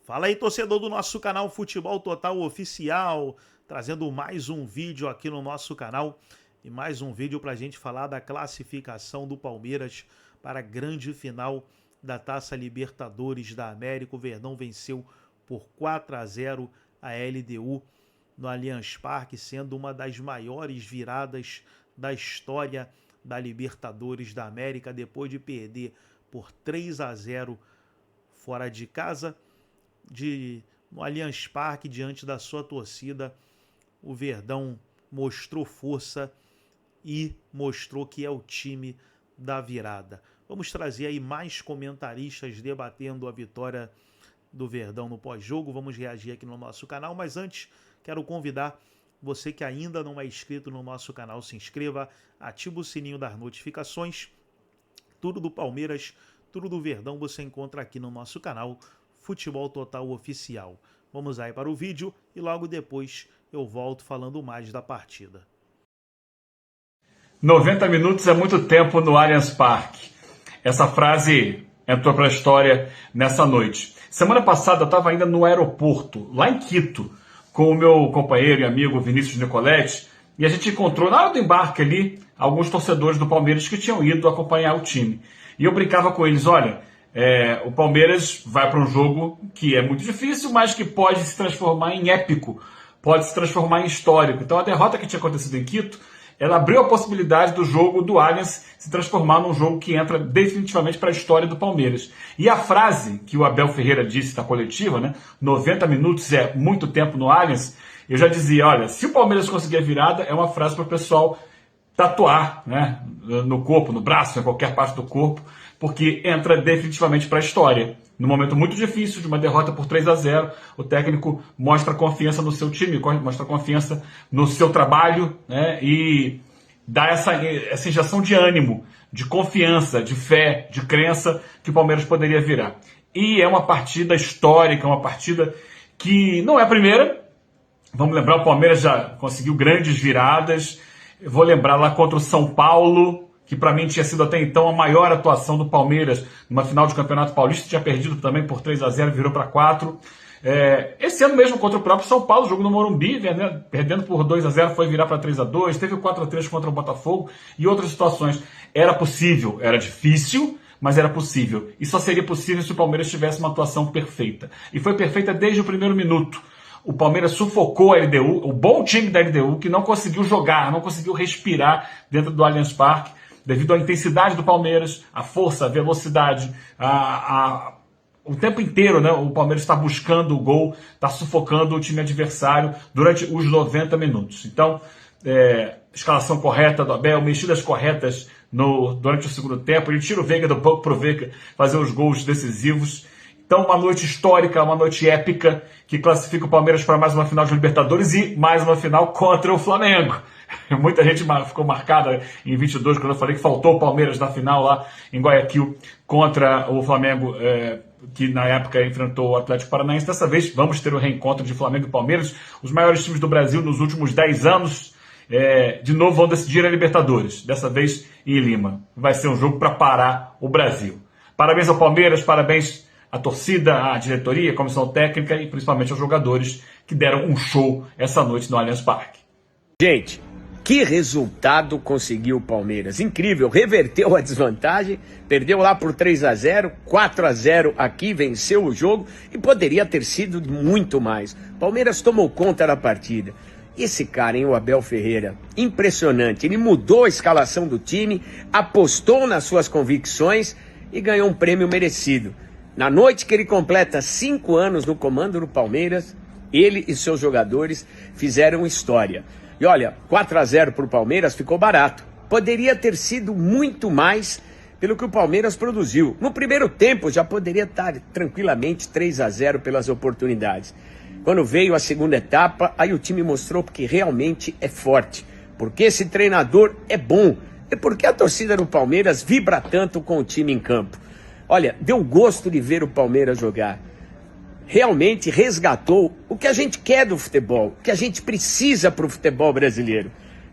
Fala aí, torcedor do nosso canal Futebol Total Oficial, trazendo mais um vídeo aqui no nosso canal e mais um vídeo para a gente falar da classificação do Palmeiras para a grande final da Taça Libertadores da América. O Verdão venceu por 4-0 a LDU no Allianz Parque, sendo uma das maiores viradas da história da Libertadores da América, depois de perder por 3-0 fora de casa. No Allianz Parque, diante da sua torcida, o Verdão mostrou força e mostrou que é o time da virada. Vamos trazer aí mais comentaristas debatendo a vitória do Verdão no pós-jogo. Vamos reagir aqui no nosso canal, mas antes quero convidar você que ainda não é inscrito no nosso canal, se inscreva, ativa o sininho das notificações. Tudo do Palmeiras, tudo do Verdão você encontra aqui no nosso canal Futebol Total Oficial. Vamos aí para o vídeo e logo depois eu volto falando mais da partida. 90 minutos é muito tempo no Allianz Parque. Essa frase entrou para a história nessa noite. Semana passada eu estava ainda no aeroporto, lá em Quito, com o meu companheiro e amigo Vinícius Nicoletti, e a gente encontrou na hora do embarque ali alguns torcedores do Palmeiras que tinham ido acompanhar o time. E eu brincava com eles, olha, o Palmeiras vai para um jogo que é muito difícil, mas que pode se transformar em épico, pode se transformar em histórico. Então a derrota que tinha acontecido em Quito, ela abriu a possibilidade do jogo do Allianz se transformar num jogo que entra definitivamente para a história do Palmeiras. E a frase que o Abel Ferreira disse na coletiva, né, 90 minutos é muito tempo no Allianz, eu já dizia, olha, se o Palmeiras conseguir a virada, é uma frase para o pessoal tatuar, né, no corpo, no braço, em qualquer parte do corpo, porque entra definitivamente para a história. Num momento muito difícil, de uma derrota por 3-0, o técnico mostra confiança no seu time, mostra confiança no seu trabalho, né, e dá essa injeção de ânimo, de confiança, de fé, de crença que o Palmeiras poderia virar. E é uma partida histórica, uma partida que não é a primeira. Vamos lembrar, o Palmeiras já conseguiu grandes viradas. Eu vou lembrar lá contra o São Paulo, que para mim tinha sido até então a maior atuação do Palmeiras numa final de Campeonato Paulista, tinha perdido também por 3-0, virou para 4. Esse ano mesmo contra o próprio São Paulo, jogo no Morumbi, perdendo por 2-0, foi virar para 3-2, teve o 4-3 contra o Botafogo e outras situações. Era possível, era difícil, mas era possível. E só seria possível se o Palmeiras tivesse uma atuação perfeita. E foi perfeita desde o primeiro minuto. O Palmeiras sufocou a LDU, o bom time da LDU, que não conseguiu jogar, não conseguiu respirar dentro do Allianz Parque, devido à intensidade do Palmeiras, a força, a velocidade, o tempo inteiro, né, o Palmeiras está buscando o gol, está sufocando o time adversário durante os 90 minutos. Então, escalação correta do Abel, mexidas corretas durante o segundo tempo, ele tira o Veiga do banco para o Veiga fazer os gols decisivos. Então, uma noite histórica, uma noite épica, que classifica o Palmeiras para mais uma final de Libertadores e mais uma final contra o Flamengo. Muita gente ficou marcada em 22, quando eu falei que faltou o Palmeiras na final lá em Guayaquil contra o Flamengo, que na época enfrentou o Atlético Paranaense. Dessa vez vamos ter o reencontro de Flamengo e Palmeiras, os maiores times do Brasil nos últimos 10 anos. De novo vão decidir a Libertadores, dessa vez em Lima. Vai ser um jogo para parar o Brasil. Parabéns ao Palmeiras, parabéns à torcida, à diretoria, à comissão técnica e principalmente aos jogadores que deram um show essa noite no Allianz Parque. Gente, que resultado conseguiu o Palmeiras? Incrível, reverteu a desvantagem, perdeu lá por 3-0, 4-0 aqui, venceu o jogo e poderia ter sido muito mais. Palmeiras tomou conta da partida. Esse cara, o Abel Ferreira, impressionante, ele mudou a escalação do time, apostou nas suas convicções e ganhou um prêmio merecido. Na noite que ele completa 5 anos no comando do Palmeiras, ele e seus jogadores fizeram história. E olha, 4-0 para o Palmeiras ficou barato. Poderia ter sido muito mais pelo que o Palmeiras produziu. No primeiro tempo já poderia estar tranquilamente 3-0 pelas oportunidades. Quando veio a segunda etapa, aí o time mostrou que realmente é forte. Porque esse treinador é bom. E porque a torcida do Palmeiras vibra tanto com o time em campo. Olha, deu gosto de ver o Palmeiras jogar. Realmente resgatou o que a gente quer do futebol, o que a gente precisa para o futebol brasileiro.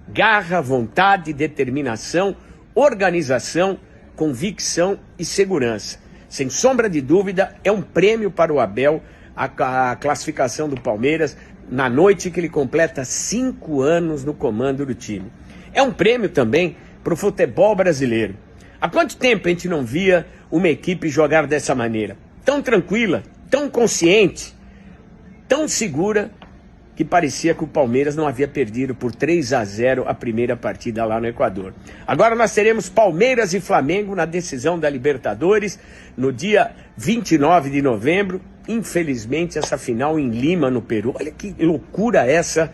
Garra, vontade, determinação, organização, convicção e segurança. Sem sombra de dúvida, é um prêmio para o Abel a classificação do Palmeiras na noite que ele completa 5 anos no comando do time. É um prêmio também para o futebol brasileiro. Há quanto tempo a gente não via uma equipe jogar dessa maneira? Tão tranquila, tão consciente, tão segura, que parecia que o Palmeiras não havia perdido por 3-0 a primeira partida lá no Equador. Agora nós teremos Palmeiras e Flamengo na decisão da Libertadores no dia 29 de novembro. Infelizmente, essa final em Lima, no Peru. Olha que loucura essa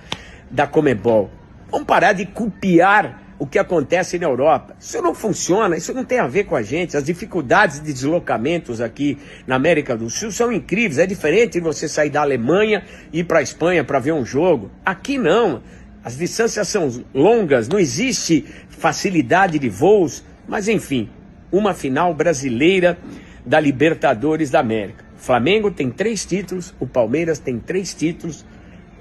da Conmebol. Vamos parar de copiar o que acontece na Europa. Isso não funciona, isso não tem a ver com a gente. As dificuldades de deslocamentos aqui na América do Sul são incríveis. É diferente de você sair da Alemanha e ir para a Espanha para ver um jogo. Aqui não. As distâncias são longas, não existe facilidade de voos. Mas enfim, uma final brasileira da Libertadores da América. O Flamengo tem 3 títulos, o Palmeiras tem 3 títulos.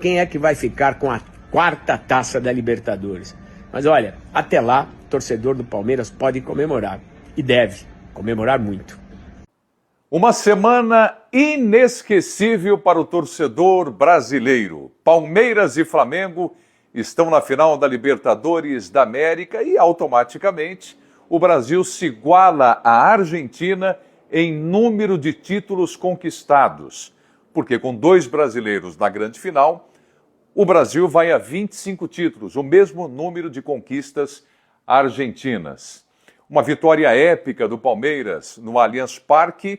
Quem é que vai ficar com a 4ª taça da Libertadores? Mas olha, até lá, o torcedor do Palmeiras pode comemorar. E deve comemorar muito. Uma semana inesquecível para o torcedor brasileiro. Palmeiras e Flamengo estão na final da Libertadores da América e, automaticamente, o Brasil se iguala à Argentina em número de títulos conquistados. Porque com 2 brasileiros na grande final, o Brasil vai a 25 títulos, o mesmo número de conquistas argentinas. Uma vitória épica do Palmeiras no Allianz Parque,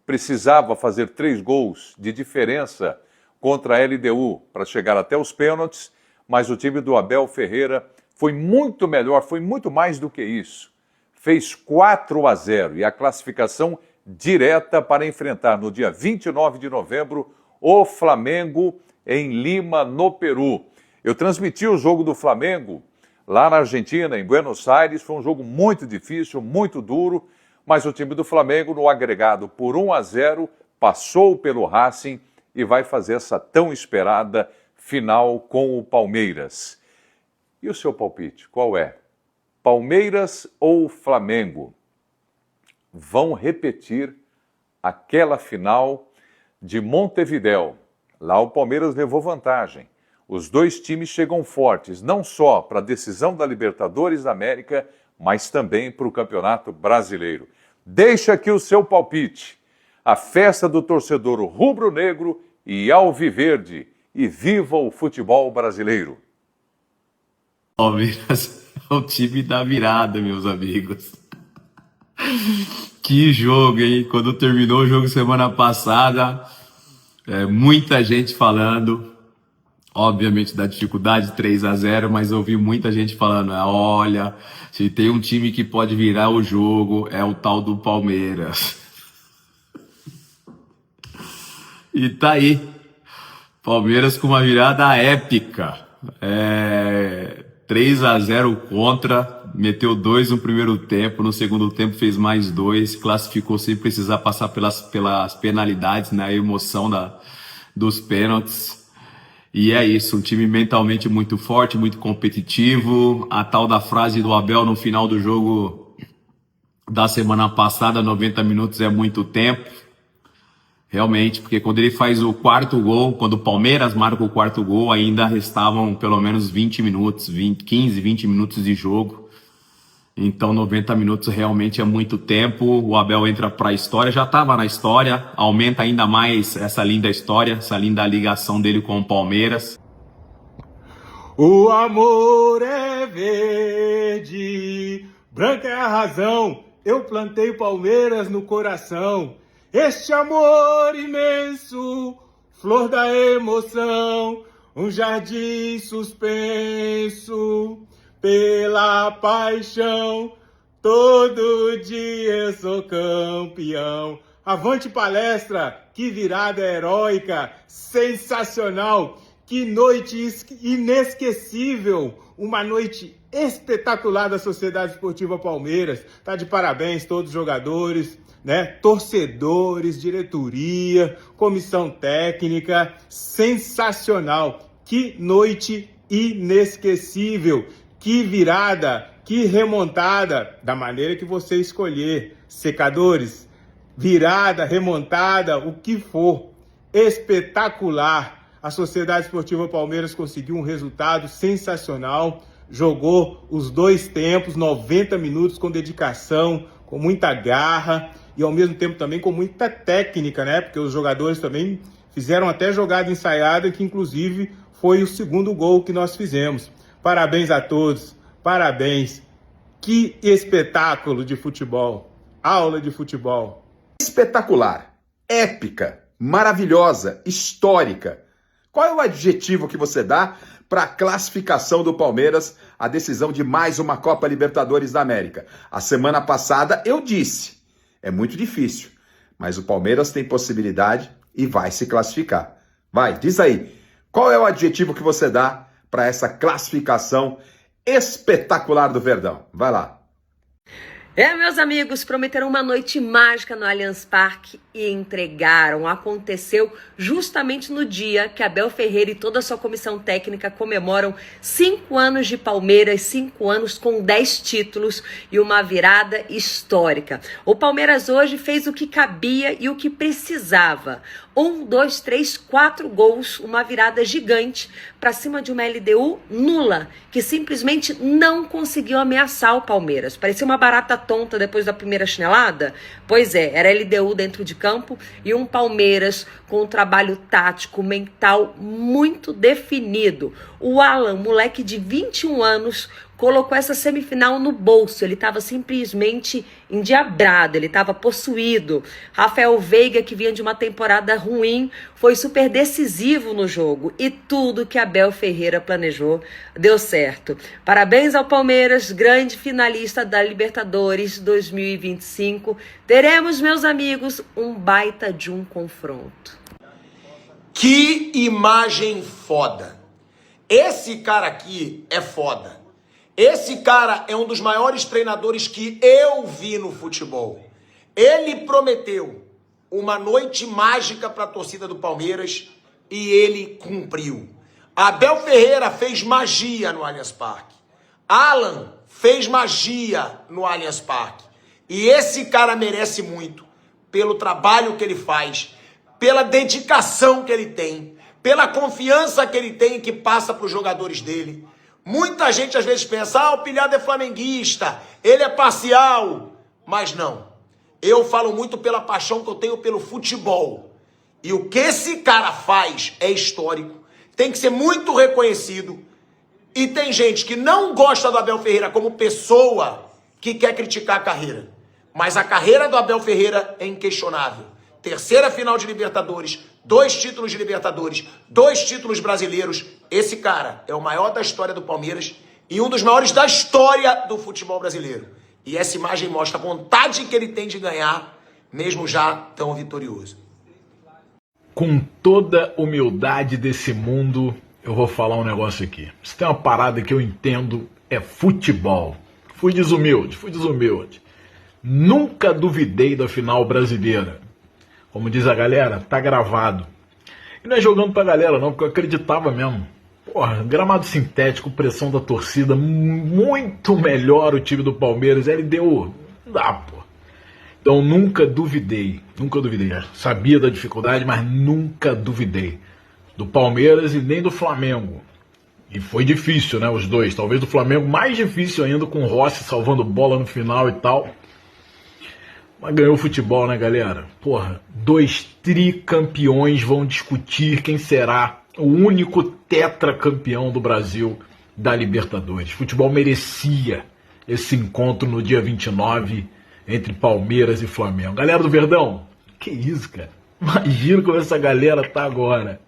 precisava fazer 3 gols de diferença contra a LDU para chegar até os pênaltis, mas o time do Abel Ferreira foi muito melhor, foi muito mais do que isso. Fez 4-0 e a classificação direta para enfrentar no dia 29 de novembro o Flamengo em Lima, no Peru. Eu transmiti o jogo do Flamengo lá na Argentina, em Buenos Aires. Foi um jogo muito difícil, muito duro, mas o time do Flamengo, no agregado por 1-0, passou pelo Racing e vai fazer essa tão esperada final com o Palmeiras. E o seu palpite, qual é? Palmeiras ou Flamengo? Vão repetir aquela final de Montevidéu. Lá o Palmeiras levou vantagem. Os 2 times chegam fortes, não só para a decisão da Libertadores da América, mas também para o Campeonato Brasileiro. Deixa aqui o seu palpite. A festa do torcedor rubro-negro e alviverde. E viva o futebol brasileiro. Palmeiras é o time da virada, meus amigos. Que jogo, hein? Quando terminou o jogo semana passada... muita gente falando, obviamente, da dificuldade 3-0, mas eu ouvi muita gente falando, olha, se tem um time que pode virar o jogo, é o tal do Palmeiras. E tá aí, Palmeiras com uma virada épica, 3-0 contra, meteu 2 no primeiro tempo, no segundo tempo fez mais 2, classificou sem precisar passar pelas penalidades, na emoção dos pênaltis. E é isso, um time mentalmente muito forte, muito competitivo. A tal da frase do Abel no final do jogo da semana passada, 90 minutos é muito tempo. Realmente, porque quando ele faz o 4º gol, quando o Palmeiras marca o 4º gol, ainda restavam pelo menos 20 minutos, 15, 20 minutos de jogo. Então 90 minutos realmente é muito tempo. O Abel entra para a história, já estava na história, aumenta ainda mais essa linda história, essa linda ligação dele com o Palmeiras. O amor é verde, branca é a razão, eu plantei Palmeiras no coração. Este amor imenso, flor da emoção, um jardim suspenso pela paixão. Todo dia eu sou campeão. Avante palestra, que virada heróica, sensacional, que noite inesquecível, uma noite espetacular da Sociedade Esportiva Palmeiras. Tá de parabéns todos os jogadores, né? Torcedores, diretoria, comissão técnica, sensacional. Que noite inesquecível, que virada, que remontada, da maneira que você escolher. Secadores, virada, remontada, o que for. espetacular. A Sociedade Esportiva Palmeiras conseguiu um resultado sensacional, jogou os 2 tempos, 90 minutos com dedicação, com muita garra e ao mesmo tempo também com muita técnica, né? Porque os jogadores também fizeram até jogada ensaiada, que inclusive foi o segundo gol que nós fizemos. Parabéns a todos, parabéns. Que espetáculo de futebol, aula de futebol. Espetacular, épica, maravilhosa, histórica. Qual é o adjetivo que você dá para a classificação do Palmeiras à decisão de mais uma Copa Libertadores da América? A semana passada eu disse, é muito difícil, mas o Palmeiras tem possibilidade e vai se classificar. Vai, diz aí, qual é o adjetivo que você dá para essa classificação espetacular do Verdão? Vai lá. Meus amigos, prometeram uma noite mágica no Allianz Parque e entregaram. Aconteceu justamente no dia que Abel Ferreira e toda a sua comissão técnica comemoram 5 anos de Palmeiras, 5 anos com 10 títulos e uma virada histórica. O Palmeiras hoje fez o que cabia e o que precisava. 1, 2, 3, 4 gols, uma virada gigante para cima de uma LDU nula, que simplesmente não conseguiu ameaçar o Palmeiras. Parecia uma barata tonta depois da primeira chinelada. Pois é, era LDU dentro de campo e um Palmeiras com um trabalho tático, mental muito definido. O Alan, moleque de 21 anos, colocou essa semifinal no bolso. Ele estava simplesmente endiabrado, ele estava possuído. Rafael Veiga, que vinha de uma temporada ruim, foi super decisivo no jogo. E tudo que Abel Ferreira planejou deu certo. Parabéns ao Palmeiras, grande finalista da Libertadores 2025. Teremos, meus amigos, um baita de um confronto. Que imagem foda. Esse cara aqui é foda. Esse cara é um dos maiores treinadores que eu vi no futebol. Ele prometeu uma noite mágica para a torcida do Palmeiras e ele cumpriu. Abel Ferreira fez magia no Allianz Parque. Alan fez magia no Allianz Parque. E esse cara merece muito pelo trabalho que ele faz, pela dedicação que ele tem, pela confiança que ele tem e que passa para os jogadores dele. Muita gente às vezes pensa, o Pilhado é flamenguista, ele é parcial. Mas não. Eu falo muito pela paixão que eu tenho pelo futebol. E o que esse cara faz é histórico. Tem que ser muito reconhecido. E tem gente que não gosta do Abel Ferreira como pessoa que quer criticar a carreira. Mas a carreira do Abel Ferreira é inquestionável. 3ª final de Libertadores, 2 títulos de Libertadores, 2 títulos brasileiros. Esse cara é o maior da história do Palmeiras e um dos maiores da história do futebol brasileiro. E essa imagem mostra a vontade que ele tem de ganhar, mesmo já tão vitorioso. Com toda humildade desse mundo, eu vou falar um negócio aqui. Se tem uma parada que eu entendo, é futebol. Fui desumilde. Nunca duvidei da final brasileira. Como diz a galera, tá gravado. E não é jogando pra galera não, porque eu acreditava mesmo. Porra, gramado sintético, pressão da torcida, muito melhor o time do Palmeiras. LDU, não dá, pô. Então nunca duvidei. Sabia da dificuldade, mas nunca duvidei. Do Palmeiras e nem do Flamengo. E foi difícil, né, os dois. Talvez do Flamengo mais difícil ainda, com o Rossi salvando bola no final e tal. Mas ganhou o futebol, né, galera? Porra, 2 tricampeões vão discutir quem será o único tetracampeão do Brasil da Libertadores. O futebol merecia esse encontro no dia 29 entre Palmeiras e Flamengo. Galera do Verdão, que isso, cara? Imagina como essa galera tá agora.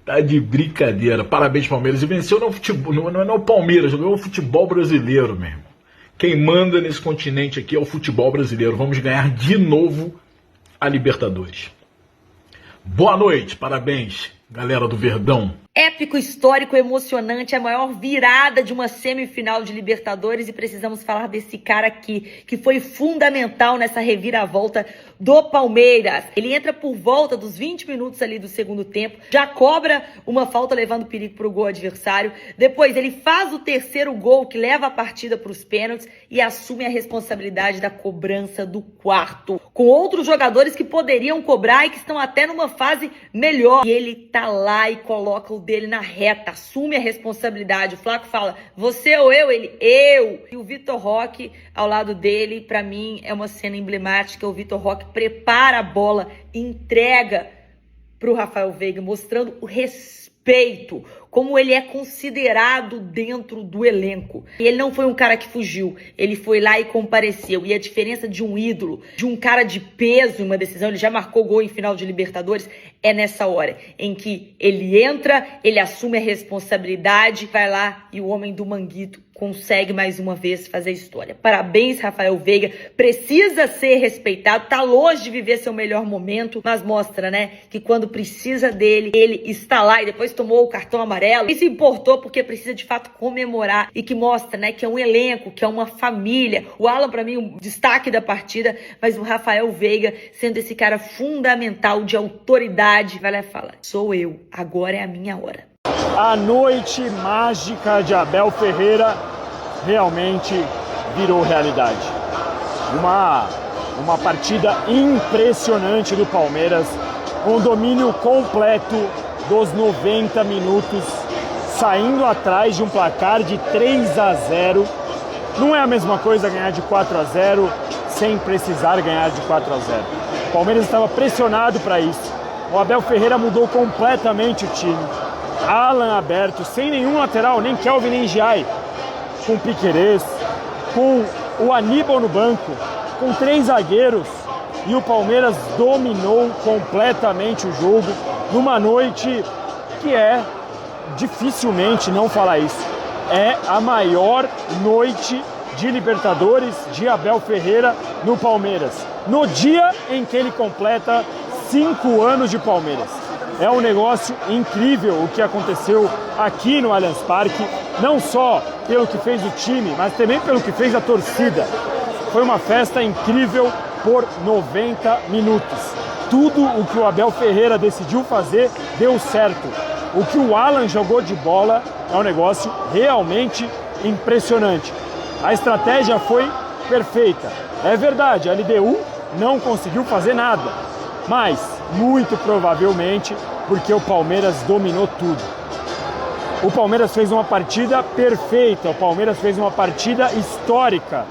Tá de brincadeira. Parabéns, Palmeiras. E venceu não é o Palmeiras, jogou o futebol brasileiro mesmo. Quem manda nesse continente aqui é o futebol brasileiro. Vamos ganhar de novo a Libertadores. Boa noite, parabéns, galera do Verdão. Épico, histórico, emocionante, a maior virada de uma semifinal de Libertadores e precisamos falar desse cara aqui, que foi fundamental nessa reviravolta do Palmeiras. Ele entra por volta dos 20 minutos ali do segundo tempo, já cobra uma falta levando perigo para o gol adversário, depois ele faz o 3º gol que leva a partida para os pênaltis e assume a responsabilidade da cobrança do 4º. com outros jogadores que poderiam cobrar e que estão até numa fase melhor. E ele tá lá e coloca o dele na reta, assume a responsabilidade. O Flaco fala, você ou eu? Ele, eu. E o Vitor Roque ao lado dele, pra mim, é uma cena emblemática. O Vitor Roque prepara a bola, entrega pro Rafael Veiga, mostrando o respeito, como ele é considerado dentro do elenco. E ele não foi um cara que fugiu, ele foi lá e compareceu. E a diferença de um ídolo, de um cara de peso em uma decisão, ele já marcou gol em final de Libertadores, é nessa hora em que ele entra, ele assume a responsabilidade, vai lá e o homem do Manguito consegue mais uma vez fazer história. Parabéns, Rafael Veiga, precisa ser respeitado, tá longe de viver seu melhor momento, mas mostra, né, que quando precisa dele, ele está lá e depois tomou o cartão amarelo e se importou porque precisa de fato comemorar e que mostra, né, que é um elenco, que é uma família. O Alan, pra mim, o destaque da partida, mas o Rafael Veiga sendo esse cara fundamental de autoridade, vai lá e fala, sou eu, agora é a minha hora. A noite mágica de Abel Ferreira realmente virou realidade. Uma partida impressionante do Palmeiras, com domínio completo dos 90 minutos, saindo atrás de um placar de 3-0. Não é a mesma coisa ganhar de 4-0 sem precisar ganhar de 4-0. O Palmeiras estava pressionado para isso. O Abel Ferreira mudou completamente o time. Alan aberto, sem nenhum lateral, nem Kelvin nem Giai, com Piquerez, com o Aníbal no banco, com 3 zagueiros, e o Palmeiras dominou completamente o jogo numa noite que é, dificilmente não falar isso, é a maior noite de Libertadores de Abel Ferreira no Palmeiras, no dia em que ele completa 5 anos de Palmeiras. É um negócio incrível o que aconteceu aqui no Allianz Parque, não só pelo que fez o time, mas também pelo que fez a torcida. Foi uma festa incrível por 90 minutos. Tudo o que o Abel Ferreira decidiu fazer deu certo. O que o Alan jogou de bola é um negócio realmente impressionante. A estratégia foi perfeita. É verdade, a LDU não conseguiu fazer nada, mas muito provavelmente porque o Palmeiras dominou tudo. O Palmeiras fez uma partida perfeita, o Palmeiras fez uma partida histórica.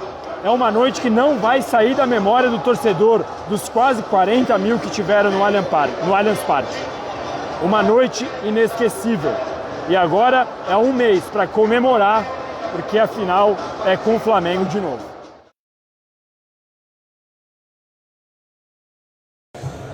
É uma noite que não vai sair da memória do torcedor, dos quase 40 mil que tiveram no Allianz Parque. Uma noite inesquecível. E agora é um mês para comemorar, porque a final é com o Flamengo de novo.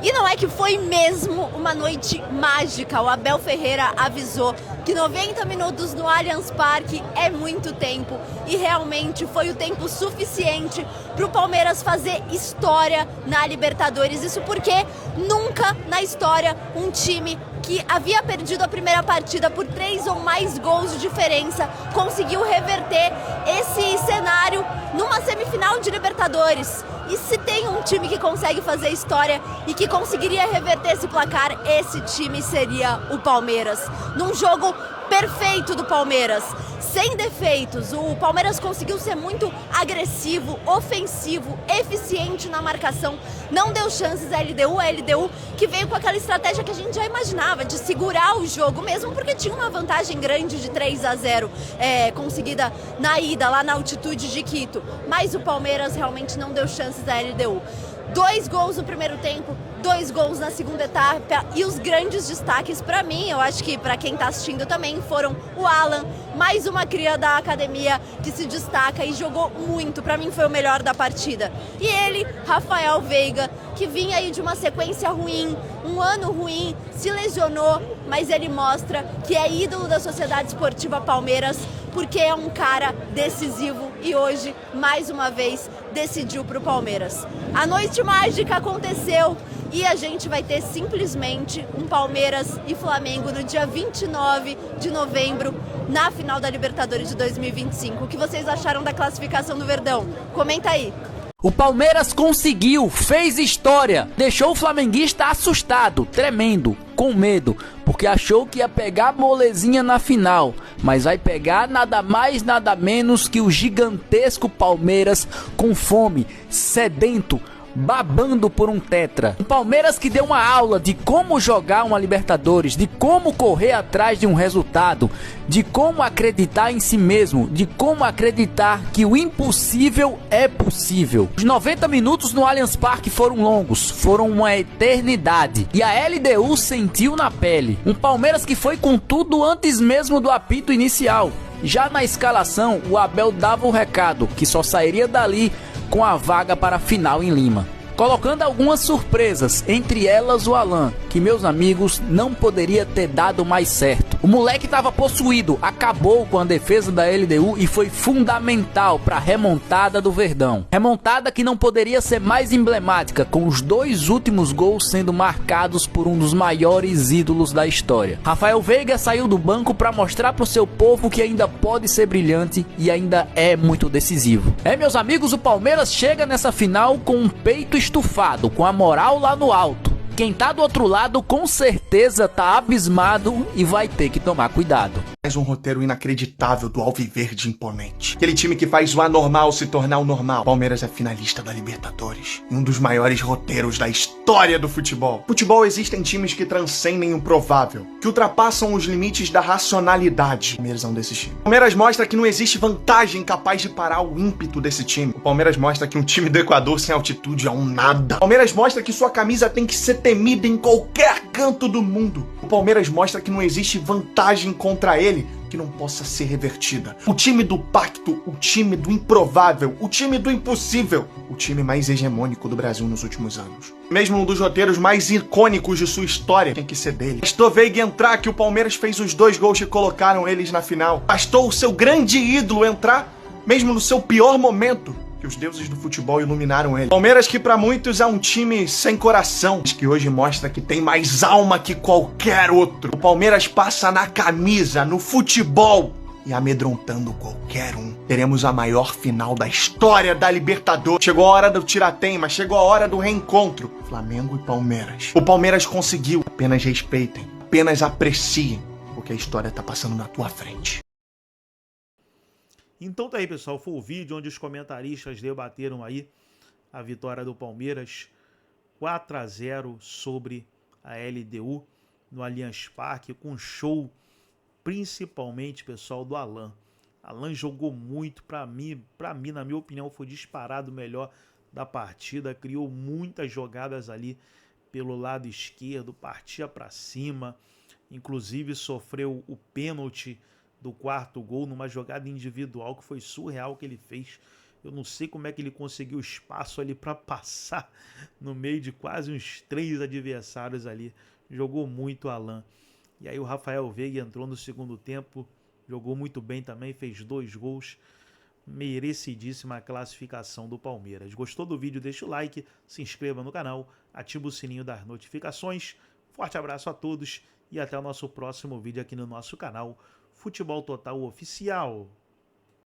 E não é que foi mesmo uma noite mágica. O Abel Ferreira avisou que 90 minutos no Allianz Parque é muito tempo. E realmente foi o tempo suficiente para o Palmeiras fazer história na Libertadores. Isso porque nunca na história um time que havia perdido a primeira partida por 3 ou mais gols de diferença conseguiu reverter esse cenário numa semifinal de Libertadores. E se tem um time que consegue fazer história e que conseguiria reverter esse placar, esse time seria o Palmeiras. Num jogo perfeito do Palmeiras, sem defeitos, o Palmeiras conseguiu ser muito agressivo, ofensivo, eficiente na marcação, não deu chances à LDU, a LDU que veio com aquela estratégia que a gente já imaginava, de segurar o jogo, mesmo porque tinha uma vantagem grande de 3-0 conseguida na ida, lá na altitude de Quito, mas o Palmeiras realmente não deu chances à LDU. 2 gols no primeiro tempo, 2 gols na segunda etapa, e os grandes destaques para mim, eu acho que para quem tá assistindo também, foram o Alan, mais uma cria da academia que se destaca e jogou muito, para mim foi o melhor da partida. E ele, Rafael Veiga, que vinha aí de uma sequência ruim, um ano ruim, se lesionou, mas ele mostra que é ídolo da Sociedade Esportiva Palmeiras, porque é um cara decisivo e hoje, mais uma vez, decidiu pro Palmeiras. A noite mágica aconteceu e a gente vai ter simplesmente um Palmeiras e Flamengo no dia 29 de novembro, na final da Libertadores de 2025. O que vocês acharam da classificação do Verdão? Comenta aí. O Palmeiras conseguiu, fez história, deixou o flamenguista assustado, tremendo, com medo, porque achou que ia pegar molezinha na final, mas vai pegar nada mais, nada menos que o gigantesco Palmeiras com fome, sedento, babando por um tetra. Um Palmeiras que deu uma aula de como jogar uma Libertadores, de como correr atrás de um resultado, de como acreditar em si mesmo, de como acreditar que o impossível é possível. Os 90 minutos no Allianz Parque foram longos, foram uma eternidade. E a LDU sentiu na pele. Um Palmeiras que foi com tudo antes mesmo do apito inicial. Já na escalação, o Abel dava o recado que só sairia dali com a vaga para a final em Lima, colocando algumas surpresas, entre elas o Alan, que, meus amigos, não poderia ter dado mais certo. O moleque estava possuído, acabou com a defesa da LDU e foi fundamental para a remontada do Verdão. Remontada que não poderia ser mais emblemática, com os 2 últimos gols sendo marcados por um dos maiores ídolos da história. Rafael Veiga saiu do banco para mostrar para o seu povo que ainda pode ser brilhante e ainda é muito decisivo. Meus amigos, o Palmeiras chega nessa final com um peito estufado, com a moral lá no alto. Quem tá do outro lado com certeza tá abismado e vai ter que tomar cuidado. Mais um roteiro inacreditável do Alviverde imponente. Aquele time que faz o anormal se tornar o normal. Palmeiras é finalista da Libertadores. E um dos maiores roteiros da história do futebol. No futebol existem times que transcendem o provável, que ultrapassam os limites da racionalidade. O Palmeiras é um desses times. O Palmeiras mostra que não existe vantagem capaz de parar o ímpeto desse time. O Palmeiras mostra que um time do Equador sem altitude é um nada. O Palmeiras mostra que sua camisa tem que ser temida em qualquer canto do mundo. O Palmeiras mostra que não existe vantagem contra ele que não possa ser revertida. O time do pacto, o time do improvável, o time do impossível, o time mais hegemônico do Brasil nos últimos anos. Mesmo um dos roteiros mais icônicos de sua história tem que ser dele. Bastou Veiga entrar que o Palmeiras fez os 2 gols que colocaram eles na final. Bastou o seu grande ídolo entrar, mesmo no seu pior momento, que os deuses do futebol iluminaram ele. Palmeiras que para muitos é um time sem coração, mas que hoje mostra que tem mais alma que qualquer outro. O Palmeiras passa na camisa, no futebol e amedrontando qualquer um. Teremos a maior final da história da Libertadores. Chegou a hora do tiratema, chegou a hora do reencontro. Flamengo e Palmeiras. O Palmeiras conseguiu. Apenas respeitem, apenas apreciem, porque a história tá passando na tua frente. Então tá aí, pessoal, foi o vídeo onde os comentaristas debateram aí a vitória do Palmeiras 4-0 sobre a LDU no Allianz Parque, com show principalmente, pessoal, do Alan. Alan jogou muito, para mim, na minha opinião, foi disparado o melhor da partida, criou muitas jogadas ali pelo lado esquerdo, partia para cima, inclusive sofreu o pênalti do 4º gol numa jogada individual que foi surreal que ele fez. Eu não sei como é que ele conseguiu espaço ali para passar no meio de quase uns 3 adversários ali. Jogou muito Alan. E aí o Rafael Veiga entrou no segundo tempo, jogou muito bem também, fez 2 gols. Merecidíssima a classificação do Palmeiras. Gostou do vídeo? Deixa o like, se inscreva no canal, ativa o sininho das notificações. Forte abraço a todos e até o nosso próximo vídeo aqui no nosso canal Futebol Total Oficial.